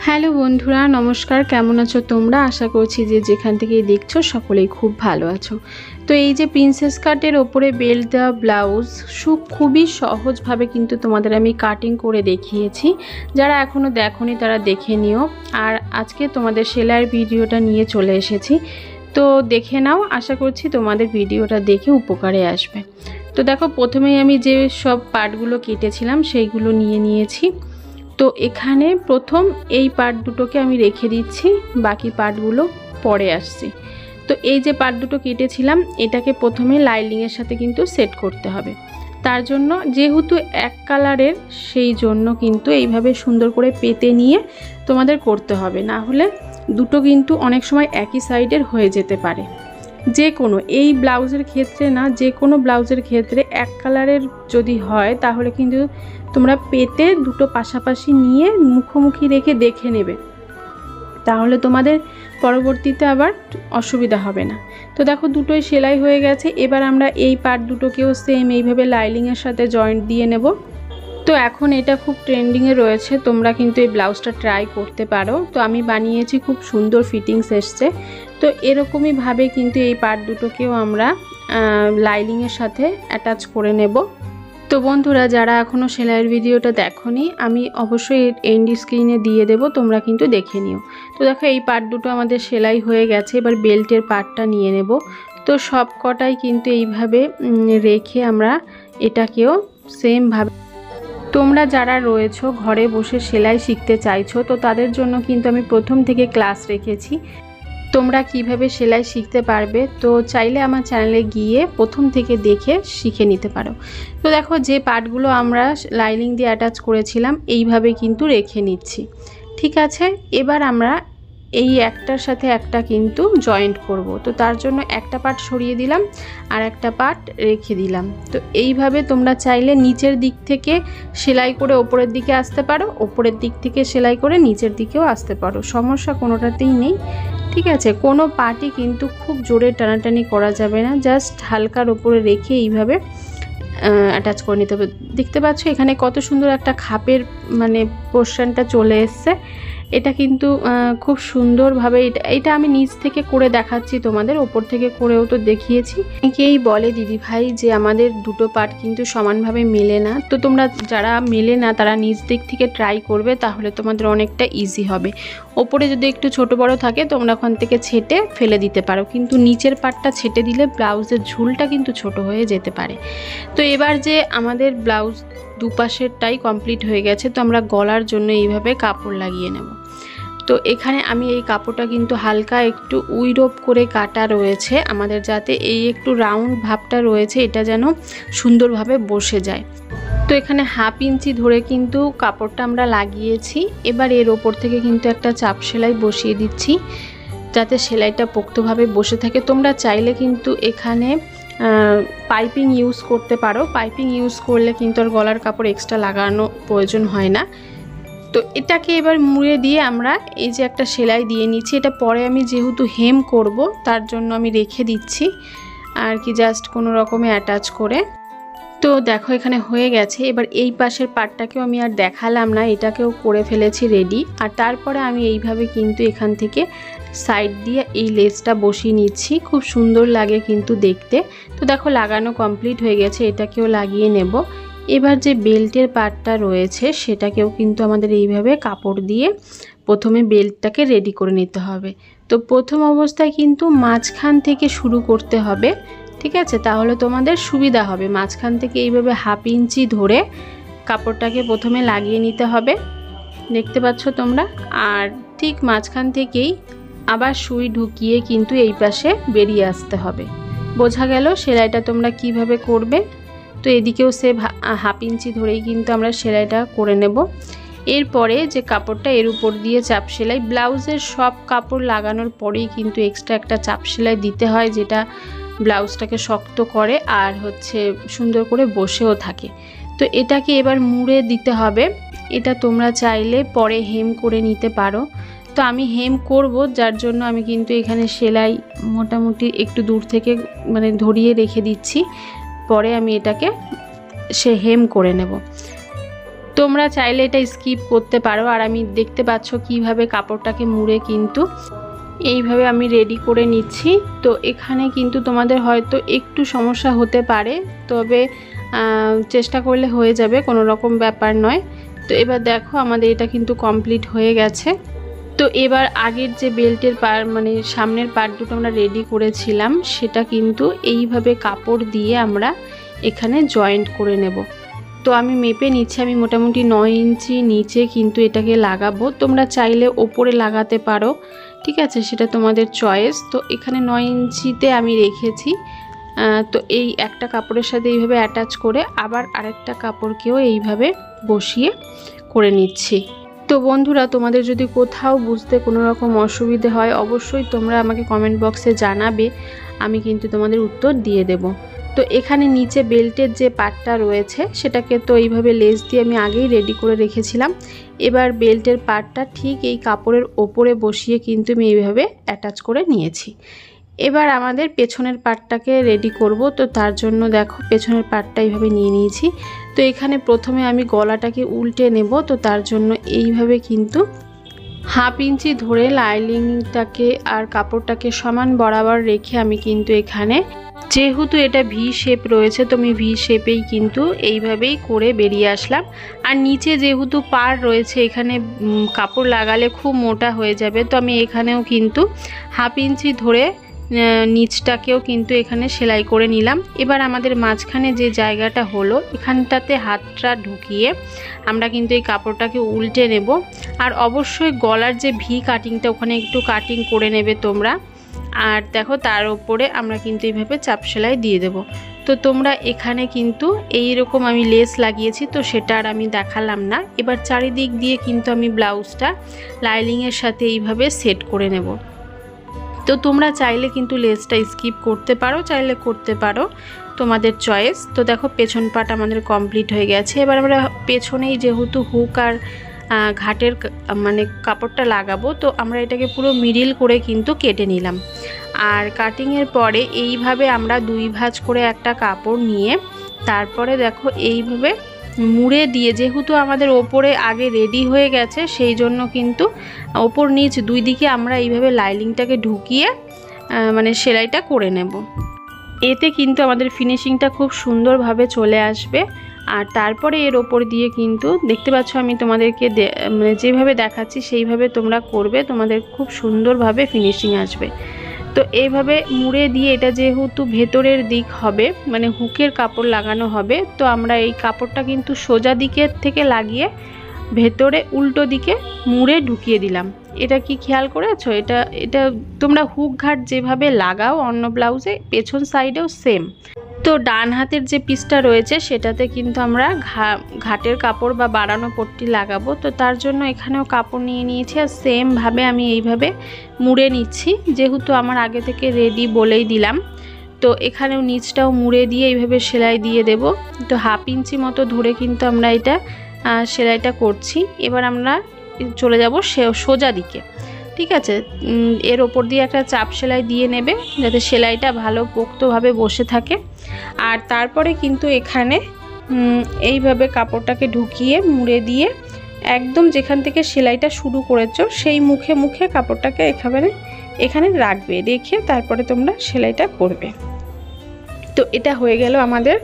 Hello বন্ধুরা, নমস্কার। কেমন আছো তোমরা? আশা করছি যে যেখান থেকেই দেখছো সকলেই খুব ভালো আছো। তো এই যে প্রিন্সেস কাটের ওপরে বেল্ট দেওয়া ব্লাউজ খুবই সহজভাবে কিন্তু তোমাদের আমি কাটিং করে দেখিয়েছি। যারা এখনও দেখোনি তারা দেখে নিও। আর আজকে তোমাদের সেলাইয়ের ভিডিওটা নিয়ে চলে এসেছি, তো দেখে নাও। আশা করছি তোমাদের ভিডিওটা দেখে উপকারে আসবে। তো দেখো, প্রথমেই আমি যে সব পার্টগুলো কেটেছিলাম সেইগুলো নিয়ে নিয়েছি। তো এখানে প্রথম এই পার্ট দুটোকে আমি রেখে দিচ্ছি, বাকি পার্টগুলো পরে আসছি। তো এই যে পার্ট দুটো কেটেছিলাম এটাকে প্রথমে লাইনিংয়ের সাথে কিন্তু সেট করতে হবে। তার জন্য যেহেতু এক কালারের, সেই জন্য কিন্তু এইভাবে সুন্দর করে পেতে নিয়ে তোমাদের করতে হবে, না হলে দুটো কিন্তু অনেক সময় একই সাইডের হয়ে যেতে পারে। যে কোনো এই ব্লাউজের ক্ষেত্রে না, যে কোনো ব্লাউজের ক্ষেত্রে এক কালারের যদি হয় তাহলে কিন্তু তোমরা পেতে দুটো পাশাপাশি নিয়ে মুখোমুখি রেখে দেখে নেবে, তাহলে তোমাদের পরবর্তীতে আবার অসুবিধা হবে না। তো দেখো, দুটোই সেলাই হয়ে গেছে। এবার আমরা এই পার্ট দুটোকেও সেম এইভাবে লাইনিংয়ের সাথে জয়েন্ট দিয়ে নেব। তো এখন এটা খুব ট্রেন্ডিংয়ে রয়েছে, তোমরা কিন্তু এই ব্লাউজটা ট্রাই করতে পারো। তো আমি বানিয়েছি, খুব সুন্দর ফিটিংস এসছে। তো এরকমই ভাবে কিন্তু এই পার্ট দুটোকেও আমরা লাইনিংয়ের সাথে অ্যাটাচ করে নেব। তো বন্ধুরা, যারা এখনও সেলাইয়ের ভিডিওটা দেখোনি, আমি অবশ্যই এন্ড স্ক্রিনে দিয়ে দেব, তোমরা কিন্তু দেখে নিও। তো দেখো, এই পার্ট দুটো আমাদের সেলাই হয়ে গেছে। এবার বেল্টের পার্টটা নিয়ে নেব। তো সব কটাই কিন্তু এইভাবে রেখে আমরা এটাকেও সেমভাবে, তোমরা যারা রয়েছো ঘরে বসে সেলাই শিখতে চাইছো, তো তাদের জন্য কিন্তু আমি প্রথম থেকে ক্লাস রেখেছি। তোমরা কিভাবে সেলাই শিখতে পারবে, তো চাইলে আমার চ্যানেলে গিয়ে প্রথম থেকে দেখে শিখে নিতে পারো। তো দেখো, যে পার্টগুলো আমরা লাইনিং দিয়ে অ্যাটাচ করেছিলাম এইভাবে কিন্তু রেখে নিচ্ছি। ঠিক আছে, এবার আমরা এই একটার সাথে একটা কিন্তু জয়েন্ট করব। তো তার জন্য একটা পার্ট সরিয়ে দিলাম আর একটা পার্ট রেখে দিলাম। তো এইভাবে তোমরা চাইলে নিচের দিক থেকে সেলাই করে ওপরের দিকে আসতে পারো, ওপরের দিক থেকে সেলাই করে নিচের দিকেও আসতে পারো, সমস্যা কোনোটাতেই নেই। ঠিক আছে, কোনো পার্টই কিন্তু খুব জোরে টানাটানি করা যাবে না, জাস্ট হালকার ওপরে রেখে এইভাবে অ্যাটাচ করে নিতে হবে। দেখতে পাচ্ছ এখানে কত সুন্দর একটা খাপের পোর্শনটা চলে এসছে। এটা কিন্তু খুব সুন্দরভাবে এটা আমি নিচ থেকে করে দেখাচ্ছি তোমাদের, ওপর থেকে করেও তো দেখিয়েছি। অনেকেই বলে দিদি ভাই যে আমাদের দুটো পার্ট কিন্তু সমানভাবে মেলে না। তো তোমরা যারা মেলে না তারা নিচ দিক থেকে ট্রাই করবে, তাহলে তোমাদের অনেকটা ইজি হবে। ওপরে যদি একটু ছোট বড় থাকে তোমরা ওখান থেকে ছেটে ফেলে দিতে পারো, কিন্তু নিচের পার্টটা ছেটে দিলে ব্লাউজের ঝুলটা কিন্তু ছোট হয়ে যেতে পারে। তো এবার যে আমাদের ব্লাউজ দুপাশেরটাই কমপ্লিট হয়ে গেছে, তো আমরা গলার জন্য এইভাবে কাপড় লাগিয়ে নেব। তো এখানে আমি এই কাপড়টা কিন্তু হালকা একটু উইরোপ করে কাটা রয়েছে আমাদের, যাতে এই একটু রাউন্ড ভাবটা রয়েছে এটা যেন সুন্দরভাবে বসে যায়। তো এখানে 1/2 ইঞ্চি ধরে কিন্তু কাপড়টা আমরা লাগিয়েছি। এবার এর ওপর থেকে কিন্তু একটা চাপ সেলাই বসিয়ে দিচ্ছি, যাতে সেলাইটা পোক্তভাবে বসে থাকে। তোমরা চাইলে কিন্তু এখানে পাইপিং ইউজ করতে পারো, পাইপিং ইউজ করলে কিন্তু আর গলার কাপড় এক্সট্রা লাগানো প্রয়োজন হয় না। তো এটাকে এবার মুড়ে দিয়ে আমরা এই যে একটা সেলাই দিয়ে নিচ্ছি। এটা পরে আমি যেহেতু হেম করব তার জন্য আমি রেখে দিচ্ছি আর কি, জাস্ট কোনো রকমে অ্যাটাচ করে। তো দেখো এখানে হয়ে গেছে। এবার এই পাশের পার্টটাকেও আমি আর দেখালাম না, এটাকেও করে ফেলেছি রেডি। আর তারপরে আমি এইভাবে কিন্তু এখান থেকে সাইড দিয়ে এই লেসটা বসিয়ে নিচ্ছি, খুব সুন্দর লাগে কিন্তু দেখতে। তো দেখো লাগানো কমপ্লিট হয়ে গেছে, এটাকেও লাগিয়ে নেব। এবার যে বেল্টের পার্টটা রয়েছে সেটাকেও কিন্তু আমাদের এইভাবে কাপড় দিয়ে প্রথমে বেল্টটাকে রেডি করে নিতে হবে। তো প্রথম অবস্থায় কিন্তু মাঝখান থেকে শুরু করতে হবে, ঠিক আছে, তাহলে তোমাদের সুবিধা হবে। মাঝখান থেকে এইভাবে 1/2 ইঞ্চি ধরে কাপড়টাকে প্রথমে লাগিয়ে নিতে হবে, দেখতে পাচ্ছ তোমরা। আর ঠিক মাঝখান থেকেই আবার সুই ঢুকিয়ে কিন্তু এই পাশে বেরিয়ে আসতে হবে। বোঝা গেল সেলাইটা তোমরা কিভাবে করবে। তো এদিকেও সে 1/2 ইঞ্চি ধরেই কিন্তু আমরা সেলাইটা করে নেব। এরপরে যে কাপড়টা এর উপর দিয়ে চাপ সেলাই, ব্লাউজের সব কাপড় লাগানোর পরেই কিন্তু এক্সট্রা একটা চাপ সেলাই দিতে হয়, যেটা ব্লাউজটাকে শক্ত করে আর সুন্দর করে বসেও থাকে। তো এটাকে এবার মুড়ে দিতে হবে। এটা তোমরা চাইলে পরে হেম করে নিতে পারো। তো আমি হেম করব, যার জন্য আমি কিন্তু এখানে সেলাই মোটামুটি একটু দূর থেকে ধরিয়ে রেখে দিচ্ছি, পরে আমি এটাকে হেম করে নেব। তোমরা চাইলে এটা স্কিপ করতে পারো। আর আমি দেখতে পাচ্ছ কিভাবে কাপড়টাকে মুড়ে কিন্তু এইভাবে আমি রেডি করে নিচ্ছি। তো এখানে কিন্তু তোমাদের হয়তো একটু সমস্যা হতে পারে, তবে চেষ্টা করলে হয়ে যাবে, কোনো রকম ব্যাপার নয়। তো এবার দেখো আমাদের এটা কিন্তু কমপ্লিট হয়ে গেছে। তো এবার আগের যে বেল্টের মানে সামনের পার্ট দুটো আমরা রেডি করেছিলাম, সেটা কিন্তু এইভাবে কাপড় দিয়ে আমরা এখানে জয়েন্ট করে নেব। তো আমি মেপে নিচ্ছি, আমি মোটামুটি 9 ইঞ্চি নিচে কিন্তু এটাকে লাগাবো। তোমরা চাইলে ওপরে লাগাতে পারো, ঠিক আছে, সেটা তোমাদের চয়েস। তো এখানে 9 ইঞ্চিতে আমি রেখেছি। তো এই একটা কাপড়ের সাথে এইভাবে অ্যাটাচ করে আবার আরেকটা কাপড়কেও এইভাবে বসিয়ে করে নিচ্ছি। তো বন্ধুরা, তোমাদের যদি কোথাও বুঝতে কোনো রকম অসুবিধে হয় অবশ্যই তোমরা আমাকে কমেন্ট বক্সে জানাবে, আমি কিন্তু তোমাদের উত্তর দিয়ে দেব। তো এখানে নিচে বেল্টের যে পার্টটা রয়েছে সেটাকে তো এইভাবে লেস দিয়ে আমি আগেই রেডি করে রেখেছিলাম। এবার বেল্টের পার্টটা ঠিক এই কাপড়ের ওপরে বসিয়ে কিন্তু আমি এইভাবে অ্যাটাচ করে নিয়েছি। এবার আমাদের পেছনের পার্টটাকে রেডি করব। তো তার জন্য দেখো পেছনের পার্টটা এইভাবে নিয়ে নিয়েছি। তো এখানে প্রথমে আমি গলাটাকে উল্টে নেব। তো তার জন্য এইভাবে কিন্তু 1/2 ইঞ্চি ধরে লাইনিংটাকে আর কাপড়টাকে সমান বরাবর রেখে আমি কিন্তু এখানে, যেহেতু এটা ভি শেপ রয়েছে, তো আমি ভি শেপেই কিন্তু এইভাবেই করে বেরিয়ে আসলাম। আর নিচে যেহেতু পাড় রয়েছে, এখানে কাপড় লাগালে খুব মোটা হয়ে যাবে, তো আমি এখানেও কিন্তু 1/2 ইঞ্চি ধরে নিচটাকেও কিন্তু এখানে সেলাই করে নিলাম। এবার আমাদের মাঝখানে যে জায়গাটা হলো এখানটাতে হাতটা ঢুকিয়ে আমরা কিন্তু এই কাপড়টাকে উল্টে নেব। আর অবশ্যই গলার যে ভি কাটিংটা ওখানে একটু কাটিং করে নেবে তোমরা। আর দেখো তার উপরে আমরা কিন্তু এইভাবে চাপ সেলাই দিয়ে দেব। তো তোমরা এখানে কিন্তু এই রকম আমি লেস লাগিয়েছি, তো সেটা আর আমি দেখালাম না। এবার চারিদিক দিয়ে কিন্তু আমি ব্লাউজটা লাইনিংয়ের সাথে এইভাবে সেট করে নেব। তো তোমরা চাইলে কিন্তু লেসটা স্কিপ করতে পারো, চাইলে করতে পারো, তোমাদের চয়েস। তো দেখো পেছন পাট আমাদের কমপ্লিট হয়ে গেছে। এবার আমরা পেছনেই যেহেতু হুক আর ঘাটের মানে কাপড়টা লাগাবো, তো আমরা এটাকে পুরো মিডিল করে কিন্তু কেটে নিলাম। আর কাটিংয়ের পরে এইভাবে আমরা 2 ভাঁজ করে একটা কাপড় নিয়ে তারপরে দেখো এইভাবে মুড়ে দিয়ে, যেহেতু আমাদের ওপরে আগে রেডি হয়ে গেছে সেই জন্য কিন্তু ওপর নিচ দুই দিকে আমরা এইভাবে লাইনিংটাকে ঢুকিয়ে মানে সেলাইটা করে নেব। এতে কিন্তু আমাদের ফিনিশিংটা খুব সুন্দরভাবে চলে আসবে। আর তারপরে এর ওপর দিয়ে কিন্তু দেখতে পাচ্ছ আমি তোমাদেরকে মানে যেভাবে দেখাচ্ছি সেইভাবে তোমরা করবে, তোমাদের খুব সুন্দরভাবে ফিনিশিং আসবে। তো এইভাবে মুড়ে দিয়ে, এটা যেহেতু ভেতরের দিক হবে মানে হুকের কাপড় লাগানো হবে, তো আমরা এই কাপড়টা কিন্তু সোজা দিকের থেকে লাগিয়ে ভেতরে উল্টো দিকে মুড়ে ঢুকিয়ে দিলাম। এটা কি খেয়াল করেছো? এটা তোমরা হুক ঘাট যেভাবে লাগাও অন্য ব্লাউজে পেছন সাইডেও সেম। তো ডান হাতের যে পিসটা রয়েছে সেটাতে কিন্তু আমরা ঘাটের কাপড় বা বাড়ানো পট্টি লাগাবো। তো তার জন্য এখানেও কাপড় নিয়ে নিয়েছি আর সেমভাবে আমি এইভাবে মুড়ে নিচ্ছি, যেহেতু আমার আগে থেকে রেডি বলেই দিলাম। তো এখানেও নিচটাও মুড়ে দিয়ে এইভাবে সেলাই দিয়ে দেব। তো 1/2 ইঞ্চি মতো ধরে কিন্তু আমরা এটা সেলাইটা করছি। এবার আমরা চলে যাব সোজা দিকে, ঠিক আছে। এর ওপর দিয়ে একটা চাপ সেলাই দিয়ে নেবে যাতে সেলাইটা ভালো পোক্তভাবে বসে থাকে। আর তারপরে কিন্তু এখানে এইভাবে কাপড়টাকে ঢুকিয়ে মুড়ে দিয়ে একদম যেখান থেকে সেলাইটা শুরু করেছো সেই মুখে মুখে কাপড়টাকে এখানে রাখবে, রেখে তারপরে তোমরা সেলাইটা করবে। তো এটা হয়ে গেল আমাদের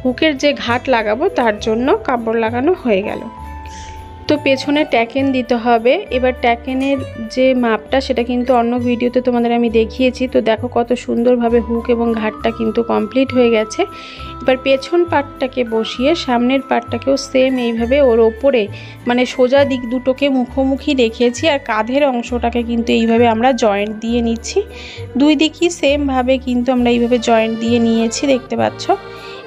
হুকের যে ঘাট লাগাবো তার জন্য কাপড় লাগানো হয়ে গেল। তো পেছনে ট্যাকেন দিতে হবে। এবার ট্যাকেনের যে মাপটা সেটা কিন্তু অন্য ভিডিওতে তোমাদের আমি দেখিয়েছি। তো দেখো কত সুন্দরভাবে হুক এবং ঘাটটা কিন্তু কমপ্লিট হয়ে গেছে। এবার পেছন পাটটাকে বসিয়ে সামনের পাটটাকেও সেম এইভাবে ওর ওপরে মানে সোজা দিক দুটোকে মুখোমুখি রেখেছি। আর কাঁধের অংশটাকে কিন্তু এইভাবে আমরা জয়েন্ট দিয়ে নিচ্ছি। দুই দিকই সেমভাবে কিন্তু আমরা এইভাবে জয়েন্ট দিয়ে নিয়েছি, দেখতে পাচ্ছ।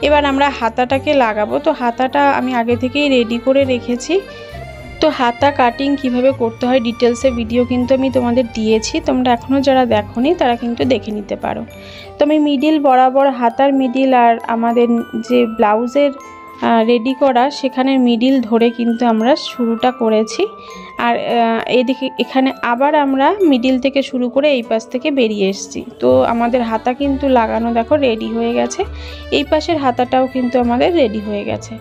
এবার আমরা হাতাটাকে লাগাবো। তো হাতাটা আমি আগে থেকেই রেডি করে রেখেছি। তো হাতা কাটিং কিভাবে করতে হয় ডিটেলসে ভিডিও কিন্তু আমি তোমাদের দিয়েছি, তোমরা এখনও যারা দেখোনি তারা কিন্তু দেখে নিতে পারো। তো আমি মিডিল বরাবর হাতার মিডিল আর আমাদের যে ব্লাউজের রেডি করা সেখানে মিডিল ধরে কিন্তু আমরা শুরুটা করেছি। আর এদিকে এখানে আবার আমরা মিডিল থেকে শুরু করে এই পাশ থেকে বেরিয়ে এসেছি। তো আমাদের হাতা কিন্তু লাগানো দেখো রেডি হয়ে গেছে, এই পাশের হাতাটাও কিন্তু আমাদের রেডি হয়ে গেছে।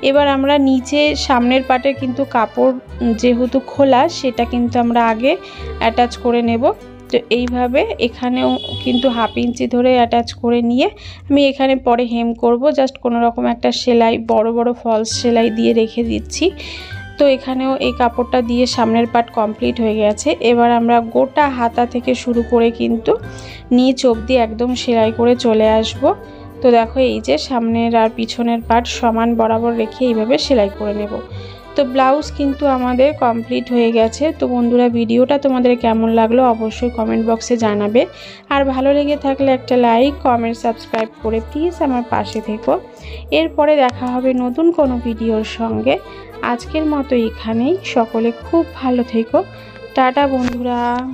এবার আমরা নিচে সামনের পাটে কিন্তু কাপড় যেহেতু খোলা সেটা কিন্তু আমরা আগে অ্যাটাচ করে নেব। তো এইভাবে এখানেও কিন্তু 1/2 ইঞ্চি ধরে অ্যাটাচ করে নিয়ে আমি এখানে পরে হেম করব, জাস্ট কোনো রকম একটা সেলাই বড় বড় ফলস সেলাই দিয়ে রেখে দিচ্ছি। তো এখানেও এই কাপড়টা দিয়ে সামনের পার্ট কমপ্লিট হয়ে গেছে। এবার আমরা গোটা হাতা থেকে শুরু করে কিন্তু নিচ অবধি একদম সেলাই করে চলে আসব। তো দেখো এই যে সামনের আর পিছনের পার্ট সমান বরাবর রেখে এইভাবে সেলাই করে নেব। তো ব্লাউজ কিন্তু আমাদের কমপ্লিট হয়ে গেছে। তো বন্ধুরা ভিডিওটা তোমাদের কেমন লাগলো অবশ্যই কমেন্ট বক্সে জানাবে, আর ভালো লেগে থাকলে একটা লাইক কমেন্ট সাবস্ক্রাইব করে প্লিজ আমার পাশে থেকো। এরপরে দেখা হবে নতুন কোনো ভিডিওর সঙ্গে। আজকের মতো এখানেই, সকলে খুব ভালো থেকো, টাটা বন্ধুরা।